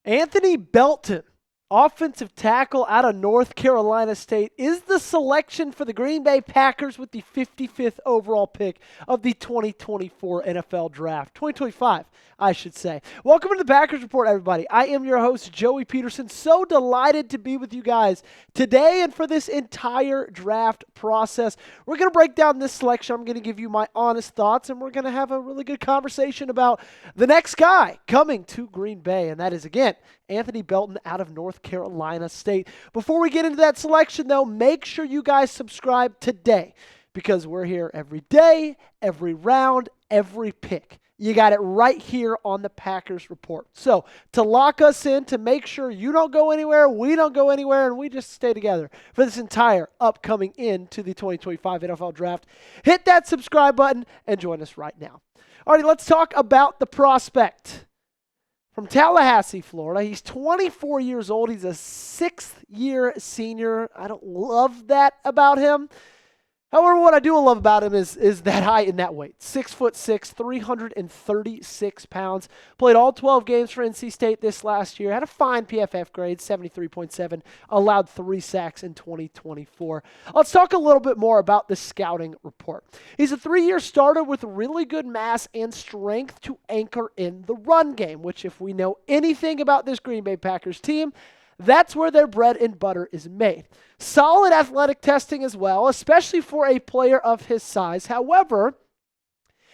Anthony Belton, offensive tackle out of North Carolina State, is the selection for the Green Bay Packers with the 55th overall pick of the 2024 NFL Draft. 2025, I should say. Welcome to the Packers Report, everybody. I am your host, Joey Petersen. So delighted to be with you guys today and for this entire draft process. We're going to break down this selection. I'm going to give you my honest thoughts, and we're going to have a really good conversation about the next guy coming to Green Bay, and that is, again, Anthony Belton out of North Carolina State. Before we get into that selection, though, make sure you guys subscribe today because we're here every day, every round, every pick. You got it right here on the Packers Report. So to lock us in, to make sure you don't go anywhere, we don't go anywhere, and we just stay together for this entire upcoming into the 2025 NFL Draft, hit that subscribe button and join us right now. All right, let's talk about the prospect. From Tallahassee, Florida. He's 24 years old. He's a sixth-year senior. I don't love that about him. However, what I do love about him is that height and that weight. 6'6", 336 pounds. Played all 12 games for NC State this last year. Had a fine PFF grade, 73.7. Allowed 3 sacks in 2024. Let's talk a little bit more about the scouting report. He's a 3-year starter with really good mass and strength to anchor in the run game, which if we know anything about this Green Bay Packers team, that's where their bread and butter is made. Solid athletic testing as well, especially for a player of his size. However,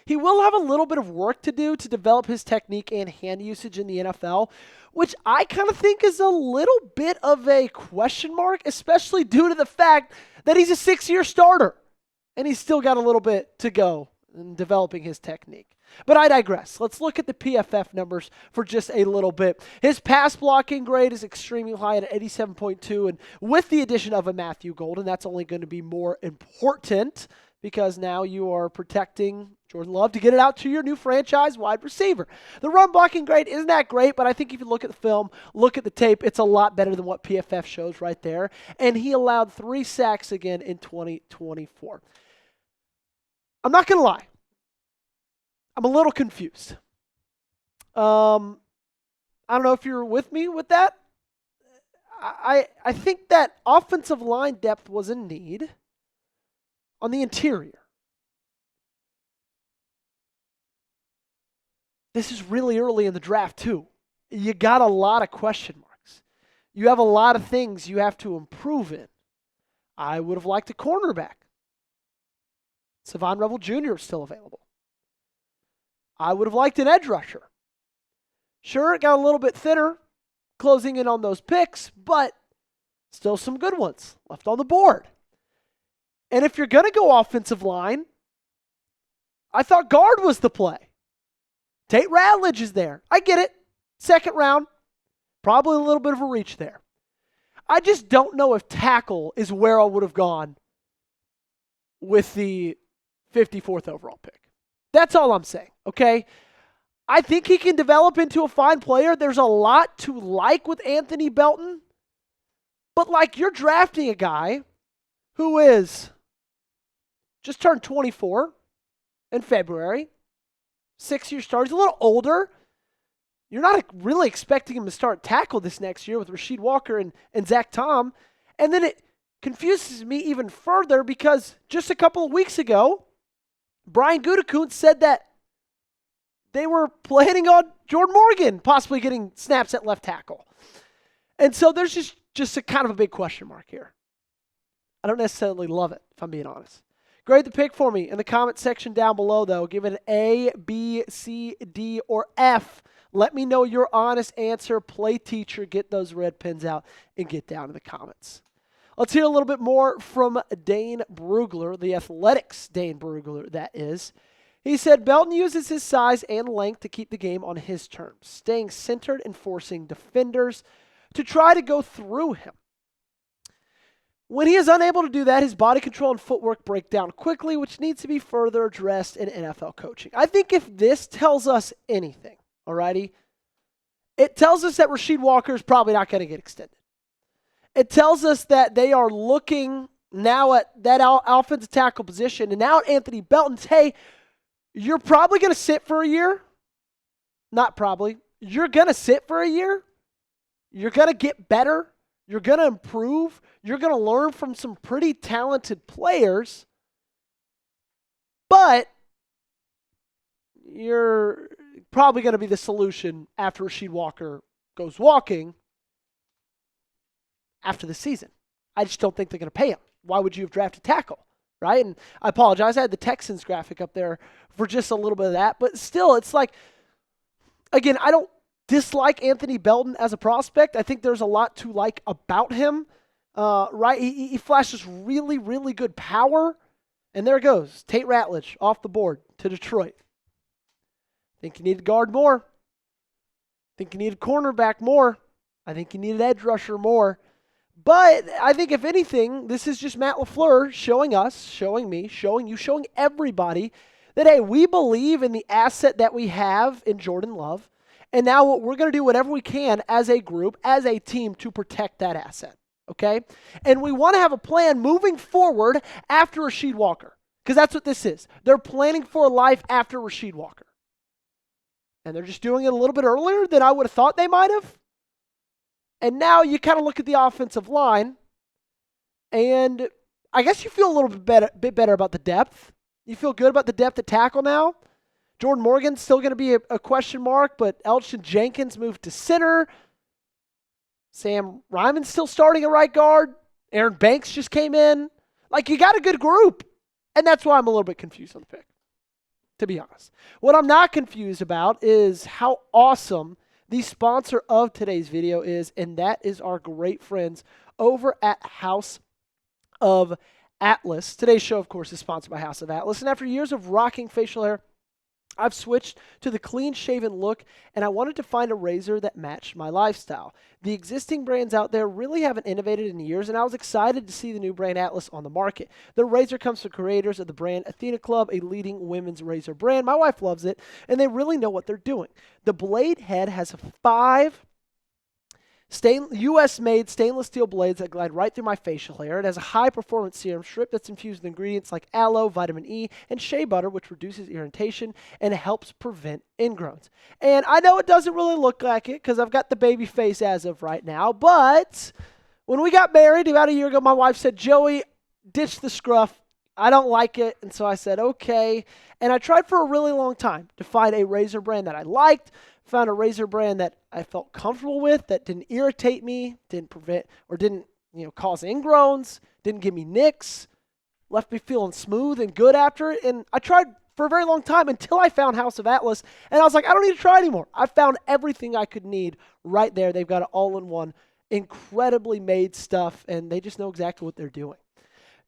he will have a little bit of work to do to develop his technique and hand usage in the NFL, which I kind of think is a little bit of a question mark, especially due to the fact that he's a 6-year starter and he's still got a little bit to go in developing his technique. But I digress. Let's look at the PFF numbers for just a little bit. His pass blocking grade is extremely high at 87.2, and with the addition of a Matthew Golden, that's only going to be more important because now you are protecting Jordan Love to get it out to your new franchise wide receiver. The run blocking grade isn't that great, but I think if you look at the film, look at the tape, it's a lot better than what PFF shows right there, and he allowed 3 sacks again in 2024. I'm not going to lie. I'm a little confused. I don't know if you're with me with that. I think that offensive line depth was in need on the interior. This is really early in the draft, too. You got a lot of question marks. You have a lot of things you have to improve in. I would have liked a cornerback. Savon Revel Jr. is still available. I would have liked an edge rusher. Sure, it got a little bit thinner, closing in on those picks, but still some good ones left on the board. And if you're going to go offensive line, I thought guard was the play. Tate Ratledge is there. I get it. Second round, probably a little bit of a reach there. I just don't know if tackle is where I would have gone with the 54th overall pick. That's all I'm saying, okay? I think he can develop into a fine player. There's a lot to like with Anthony Belton. But like you're drafting a guy who is just turned 24 in February, 6-year starter. He's a little older. You're not really expecting him to start tackle this next year with Rasheed Walker and Zach Tom. And then it confuses me even further because just a couple of weeks ago, Brian Gutekunst said that they were planning on Jordan Morgan possibly getting snaps at left tackle. And so there's just a kind of a big question mark here. I don't necessarily love it, if I'm being honest. Grade the pick for me in the comment section down below, though. Give it an A, B, C, D, or F. Let me know your honest answer. Play teacher, get those red pens out, and get down in the comments. Let's hear a little bit more from Dane Brugler, the Athletics Dane Brugler, that is. He said, Belton uses his size and length to keep the game on his terms, staying centered and forcing defenders to try to go through him. When he is unable to do that, his body control and footwork break down quickly, which needs to be further addressed in NFL coaching. I think if this tells us anything, alrighty, it tells us that Rasheed Walker is probably not going to get extended. It tells us that they are looking now at that offensive tackle position and now at Anthony Belton's, hey, you're probably going to sit for a year. Not probably. You're going to sit for a year. You're going to get better. You're going to improve. You're going to learn from some pretty talented players. But you're probably going to be the solution after Rasheed Walker goes walking after the season. I just don't think they're going to pay him. Why would you have drafted tackle, right? And I apologize. I had the Texans graphic up there for just a little bit of that. But still, it's like, again, I don't dislike Anthony Belton as a prospect. I think there's a lot to like about him, right? He flashes really, really good power. And there it goes. Tate Ratledge off the board to Detroit. Think you need to guard more. Think you need a cornerback more. I think you need an edge rusher more. But I think if anything, this is just Matt LaFleur showing us, showing me, showing you, showing everybody that, hey, we believe in the asset that we have in Jordan Love. And now we're going to do whatever we can as a group, as a team, to protect that asset. Okay? And we want to have a plan moving forward after Rasheed Walker. Because that's what this is. They're planning for life after Rasheed Walker. And they're just doing it a little bit earlier than I would have thought they might have. And now you kind of look at the offensive line, and I guess you feel a little bit better about the depth. You feel good about the depth at tackle now. Jordan Morgan's still going to be a question mark, but Elgton Jenkins moved to center. Sam Ryman's still starting at right guard. Aaron Banks just came in. Like, you got a good group, and that's why I'm a little bit confused on the pick, to be honest. What I'm not confused about is how awesome the sponsor of today's video is, and that is our great friends over at House of Atlas. Today's show, of course, is sponsored by House of Atlas, and after years of rocking facial hair, I've switched to the clean-shaven look, and I wanted to find a razor that matched my lifestyle. The existing brands out there really haven't innovated in years, and I was excited to see the new brand Atlas on the market. The razor comes from creators of the brand Athena Club, a leading women's razor brand. My wife loves it, and they really know what they're doing. The blade head has 5 U.S.-made stainless steel blades that glide right through my facial hair. It has a high-performance serum strip that's infused with ingredients like aloe, vitamin E, and shea butter, which reduces irritation and helps prevent ingrowns. And I know it doesn't really look like it because I've got the baby face as of right now, but when we got married about a year ago, my wife said, Joey, ditch the scruff. I don't like it. And so I said, okay. And I tried for a really long time to find a razor brand that I liked. Found a razor brand that I felt comfortable with, that didn't irritate me, didn't prevent or didn't, cause ingrowns, didn't give me nicks, left me feeling smooth and good after it. And I tried for a very long time until I found House of Atlas, and I was like, I don't need to try anymore. I found everything I could need right there. They've got it all in one, incredibly made stuff, and they just know exactly what they're doing.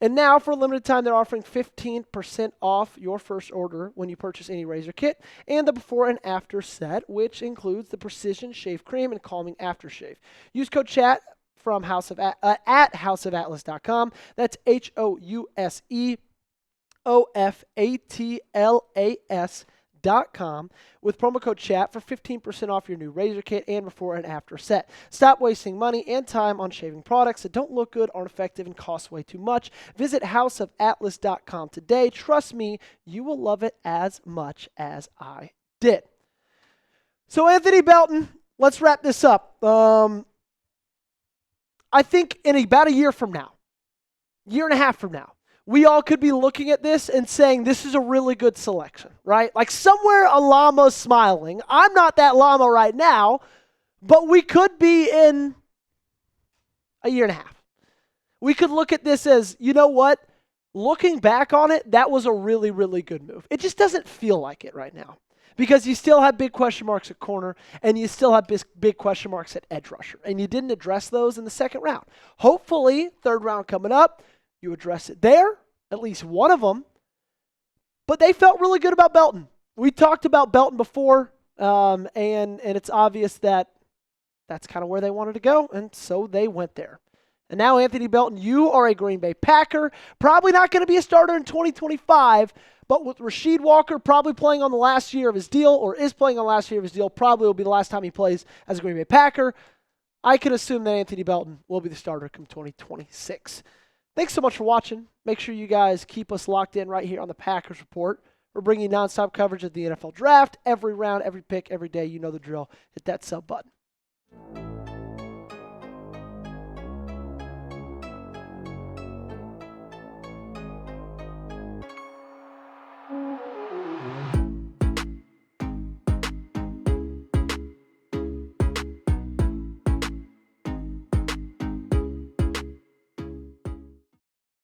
And now, for a limited time, they're offering 15% off your first order when you purchase any razor kit and the before and after set, which includes the Precision Shave Cream and Calming Aftershave. Use code CHAT from at houseofatlas.com. That's HOUSEOFATLAS.com with promo code CHAT for 15% off your new razor kit and before and after set. Stop wasting money and time on shaving products that don't look good, aren't effective, and cost way too much. Visit houseofatlas.com today. Trust me, you will love it as much as I did. So Anthony Belton, let's wrap this up. I think in about a year from now, year and a half from now, we all could be looking at this and saying this is a really good selection, right? Like somewhere a llama's smiling. I'm not that llama right now, but we could be in a year and a half. We could look at this as, you know what? Looking back on it, that was a really, really good move. It just doesn't feel like it right now because you still have big question marks at corner and you still have big question marks at edge rusher, and you didn't address those in the second round. Hopefully, third round coming up, you address it there, at least one of them. But they felt really good about Belton. We talked about Belton before, and it's obvious that that's kind of where they wanted to go, and so they went there. And now, Anthony Belton, you are a Green Bay Packer. Probably not going to be a starter in 2025, but with Rasheed Walker probably playing on the last year of his deal, or is playing on the last year of his deal, probably will be the last time he plays as a Green Bay Packer. I can assume that Anthony Belton will be the starter come 2026. Thanks so much for watching. Make sure you guys keep us locked in right here on the Packers Report. We're bringing nonstop coverage of the NFL Draft, every round, every pick, every day. You know the drill. Hit that sub button.